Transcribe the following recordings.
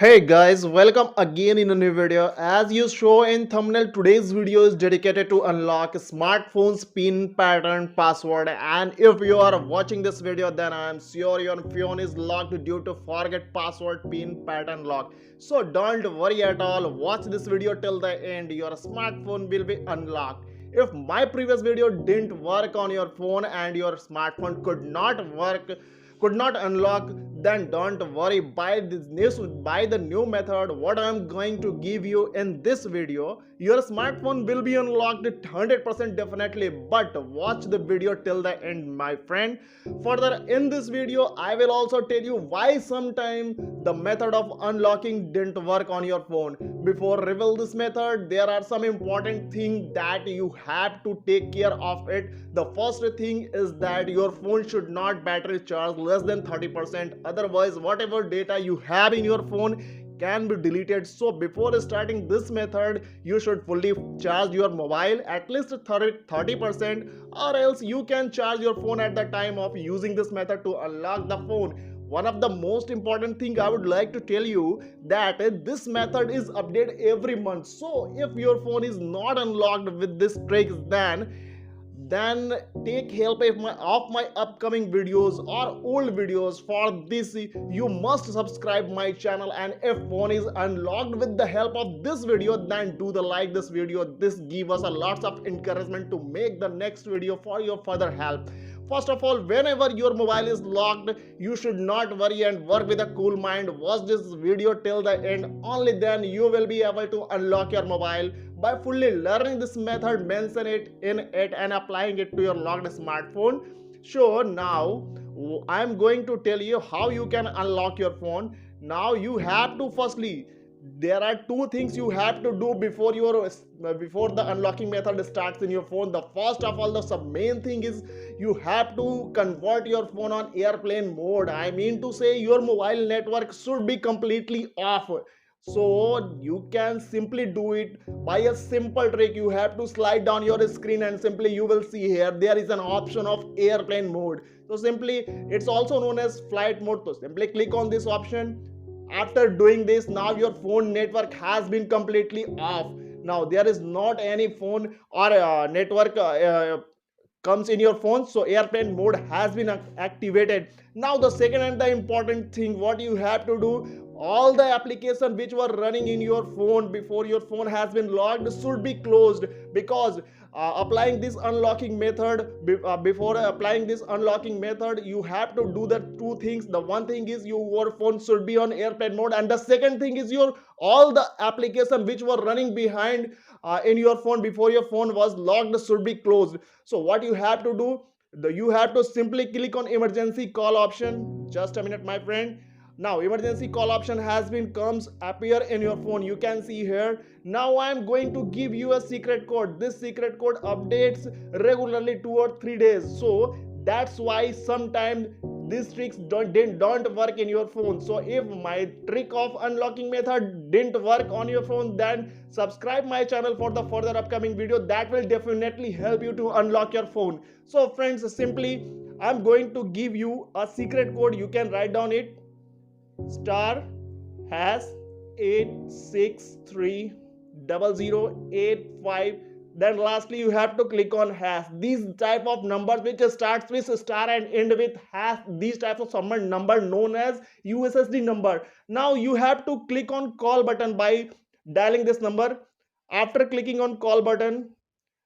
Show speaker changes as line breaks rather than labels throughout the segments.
Hey guys, welcome again in a new video. As you saw in thumbnail, today's video is dedicated to unlock smartphone's pin pattern password. And if you are watching this video, then I am sure your phone is locked due to forget password pin pattern lock. So don't worry at all. Watch this video till the end. Your smartphone will be unlocked. If my previous video didn't work on your phone and your smartphone could not unlock, then don't worry. By the new method what I am going to give you in this video, your smartphone will be unlocked 100% definitely. But watch the video till the end, my friend. Further in this video I will also tell you why sometime the method of unlocking didn't work on your phone. Before reveal this method, there are some important things that you have to take care of it. The first thing is that your phone should not battery charge less than 30%. Otherwise whatever data you have in your phone can be deleted. So before starting this method, you should fully charge your mobile at least 30%, or else you can charge your phone at the time of using this method to unlock the phone. One of the most important thing I would like to tell you that this method is updated every month. So if your phone is not unlocked with this tricks, then take help of my upcoming videos or old videos. For this you must subscribe my channel, and if phone is unlocked with the help of this video, then do the like this video. This give us a lots of encouragement to make the next video for your further help. First of all, whenever your mobile is locked, you should not worry and work with a cool mind. Watch this video till the end. Only then you will be able to unlock your mobile. By fully learning this method, mention it in it and applying it to your locked smartphone. So now I'm going to tell you how you can unlock your phone. Now you have to firstly, there are two things you have to do before the unlocking method starts in your phone. The first of all, the main thing is you have to convert your phone on airplane mode. I mean to say your mobile network should be completely off. So you can simply do it by a simple trick. You have to slide down your screen and simply you will see here there is an option of airplane mode. So simply, it's also known as flight mode. So simply click on this option. After doing this, now your phone network has been completely off. Now there is not any phone or network comes in your phone, so airplane mode has been activated. Now the second and the important thing what you have to do, all the applications which were running in your phone before your phone has been locked should be closed. Because applying this unlocking method, before applying this unlocking method, you have to do the two things. The one thing is your phone should be on airplane mode, and the second thing is your all the application which were running behind in your phone before your phone was locked should be closed. So what you have to do, you have to simply click on emergency call option. Just a minute, my friend. Now emergency call option has been comes appear in your phone. You can see here. Now I am going to give you a secret code. This secret code updates regularly 2 or 3 days. So that's why sometimes these tricks don't work in your phone. So if my trick of unlocking method didn't work on your phone, then subscribe my channel for the further upcoming video. That will definitely help you to unlock your phone. So friends, simply I'm going to give you a secret code. You can write down it: star hash 8630085. Then lastly you have to click on hash. These type of numbers which starts with star and end with hash, these types of summary number known as USSD number. Now you have to click on call button by dialing this number. After clicking on call button,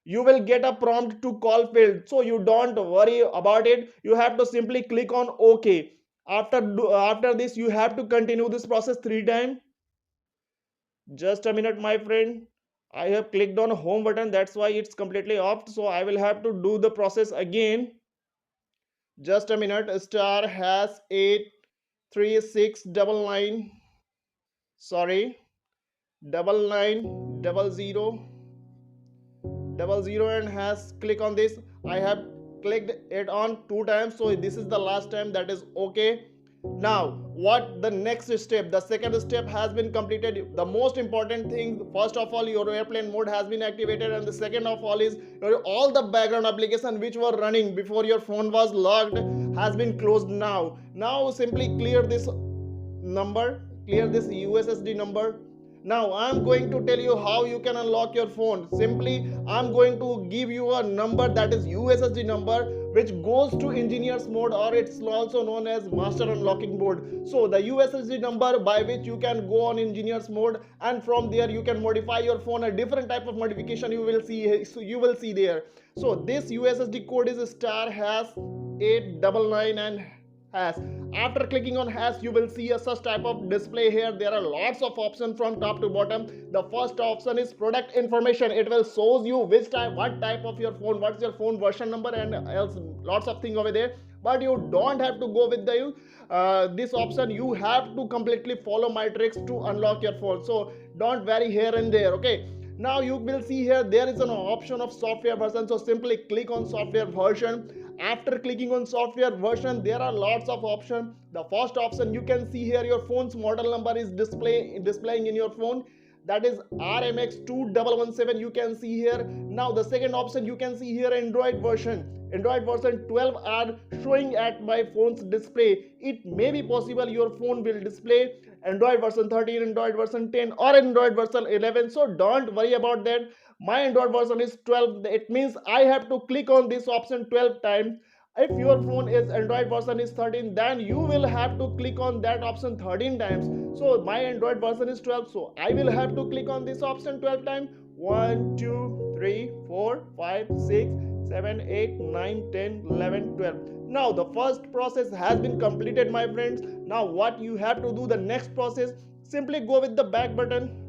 you will get a prompt to call field. So you don't worry about it. You have to simply click on OK. After this you have to continue this process 3 times. Just a minute, my friend. I have clicked on home button, that's why it's completely off. So I will have to do the process again. Just a minute. Star hash 83699, sorry, 990000, and hash. Click on this. I have clicked it on 2 times, so this is the last time. That is okay. Now what the next step? The second step has been completed. The most important thing, first of all your airplane mode has been activated, and the second of all is all the background application which were running before your phone was locked has been closed. Now simply clear this number, clear this USSD number. Now I'm going to tell you how you can unlock your phone. Simply I'm going to give you a number, that is USSD number, which goes to engineers mode, or it's also known as master unlocking mode. So the USSD number by which you can go on engineers mode, and from there you can modify your phone. A different type of modification you will see, so you will see there. So this USSD code is star hash 899 and hash. After clicking on hash, you will see a such type of display here. There are lots of options from top to bottom. The first option is product information. It will shows you which type, what type of your phone, what's your phone version number, and else lots of things over there. But you don't have to go with the this option. You have to completely follow my tricks to unlock your phone. So don't vary here and there. Okay. Now you will see here there is an option of software version. So simply click on software version. After clicking on software version, there are lots of options. The first option you can see here, your phone's model number is displaying in your phone. That is RMX2117, you can see here. Now the second option you can see here, Android version. Android version 12 are showing at my phone's display. It may be possible your phone will display Android version 13, Android version 10, or Android version 11. So don't worry about that. My Android version is 12. It means I have to click on this option 12 times. If your phone is Android version is 13, then you will have to click on that option 13 times. So my Android version is 12, so I will have to click on this option 12 times. 1 2 3 4 5 6 7 8 9 10 11 12. Now the first process has been completed, my friends. Now what you have to do, the next process, simply go with the back button.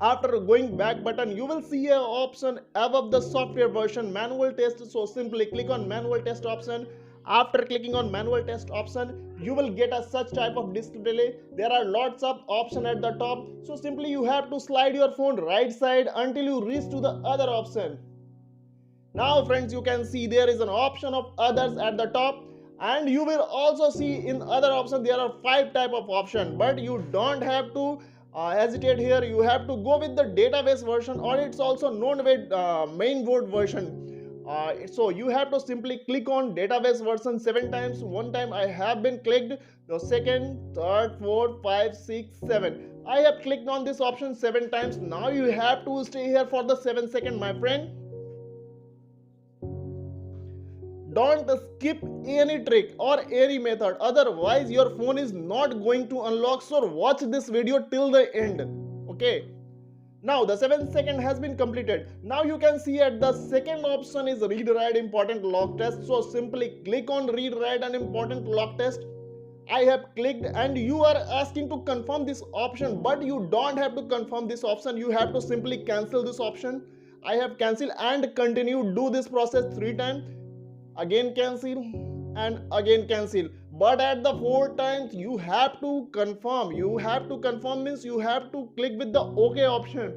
After going back button, you will see an option above the software version, manual test. So simply click on manual test option. After clicking on manual test option, you will get a such type of display. There are lots of options at the top. So simply you have to slide your phone right side until you reach to the other option. Now friends, you can see there is an option of others at the top, and you will also see in other option there are 5 type of option, but you don't have to hesitate here. You have to go with the database version, or it's also known with mainboard version. So you have to simply click on database version 7 times. One time I have been clicked, the second, third, fourth, 5, 6, 7. I have clicked on this option 7 times. Now you have to stay here for the 7 seconds, my friend. Don't skip any trick or any method, otherwise your phone is not going to unlock. So watch this video till the end. Okay, now the 7 second has been completed. Now you can see at the second option is read write important lock test. So simply click on read write an important lock test. I have clicked, and you are asking to confirm this option, but you don't have to confirm this option. You have to simply cancel this option. I have cancelled and continue. Do this process 3 times. Again cancel and again cancel, but at the 4 times you have to confirm. You have to confirm means you have to click with the OK option.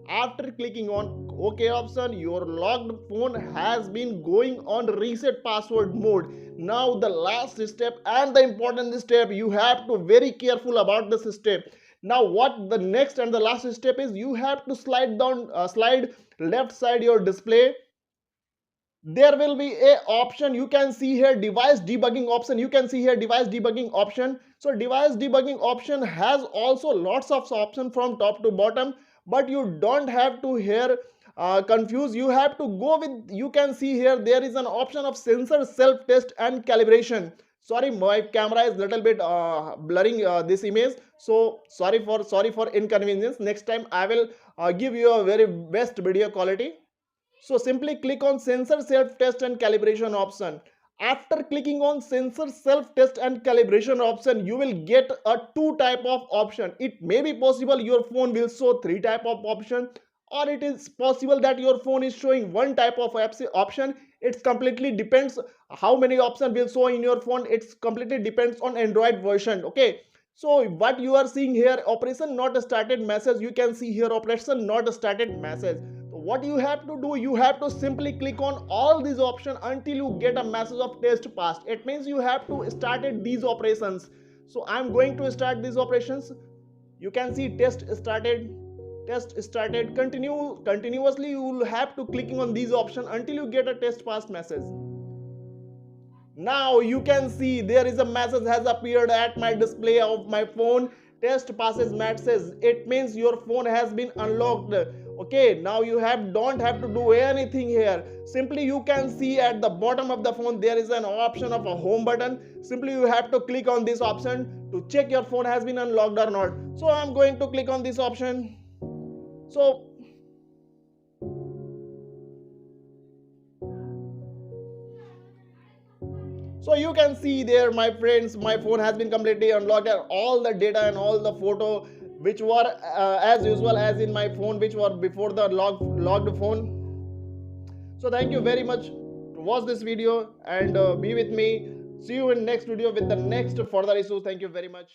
After clicking on OK option, your locked phone has been going on reset password mode. Now the last step and the important step, you have to very careful about this step. Now what the next and the last step is, you have to slide down slide left side your display. There will be a option, you can see here device debugging option. You can see here device debugging option. So device debugging option has also lots of options from top to bottom, but you don't have to here confuse. You have to go with, you can see here there is an option of sensor self test and calibration. Sorry, my camera is little bit blurring this image, so sorry for inconvenience. Next time I will give you a very best video quality. So simply click on sensor self test and calibration option. After clicking on sensor self test and calibration option, you will get a 2 type of option. It may be possible your phone will show 3 type of option, or it is possible that your phone is showing 1 type of option. It's completely depends how many options will show in your phone. It's completely depends on Android version. Okay, so what you are seeing here, operation not started message, you can see here operation not started message. What you have to do, you have to simply click on all these options until you get a message of test passed. It means you have to start these operations. So I'm going to start these operations. You can see test started. Continuously you will have to clicking on these options until you get a test passed message. Now you can see there is a message has appeared at my display of my phone. test passes message, it means your phone has been unlocked. Okay, now you don't have to do anything here. Simply you can see at the bottom of the phone there is an option of a home button. Simply you have to click on this option to check your phone has been unlocked or not. So I'm going to click on this option. So you can see there, my friends, my phone has been completely unlocked and all the data and all the photo which were as usual as in my phone, which were before the logged phone. So thank you very much to watch this video and be with me. See you in next video with the next further issue. Thank you very much.